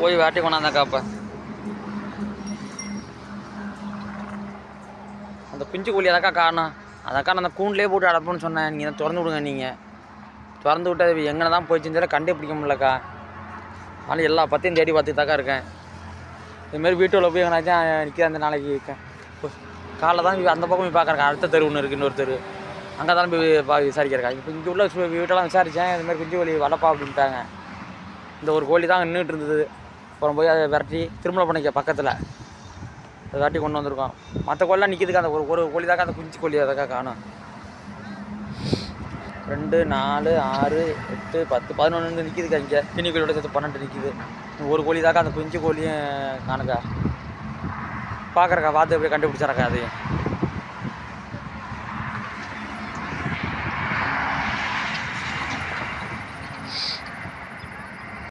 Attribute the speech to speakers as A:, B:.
A: போய் வேட்டை கொண்டாந்தாக்கா அப்போ அந்த குஞ்சு கோழி அதக்கா காணும். அதக்கா நான் அந்த கூண்டிலே போட்டு அடப்புன்னு சொன்னேன். நீங்கள் திறந்து விடுங்க. நீங்கள் திறந்து விட்டு அது எங்கே தான் போயிடுச்சுன்னு சொல்லி கண்டுபிடிக்க முடியலக்கா. அதனால் எல்லா பற்றியும் தேடி பார்த்துட்டாக்கா இருக்கேன். இதுமாரி வீட்டுக்குள்ள போய் எங்கனாச்சும் நிற்கிற அந்த நாளைக்கு இருக்கேன். காலைல தான் அந்த பக்கம் போய் பார்க்குறேன். அடுத்த தெரு ஒன்று இருக்குது, இன்னொரு தெரு. அங்கே தான் போய் விசாரிக்கிறக்கா. இப்போ இங்கே உள்ள வீட்டெல்லாம் விசாரித்தேன். இதுமாதிரி குஞ்சு கோழி வளர்ப்பா அப்படின்ட்டாங்க. இந்த ஒரு கோழி தான் நின்றுட்டு இருந்தது. அப்புறம் போய் அதை விரட்டி திருமலை பண்ணிக்க பக்கத்தில் அதை விரட்டி கொண்டு வந்திருக்கோம். மற்ற கோழிலாம் நிற்கிதுக்கா. அந்த ஒரு கோழி தாக்கா அந்த குஞ்சு கோழி அதக்கா காணும். 2 4 6 8 10 11 நிற்கிதுக்கா. இங்கே கிணி கோழியோட சேர்த்து 12 நிற்கிது. ஒரு கோழி தாக்கா அந்த குஞ்சு கோழியும் காணுக்கா. பார்க்குறக்கா பார்த்து எப்படியே கண்டுபிடிச்சாரக்கா அதையும்.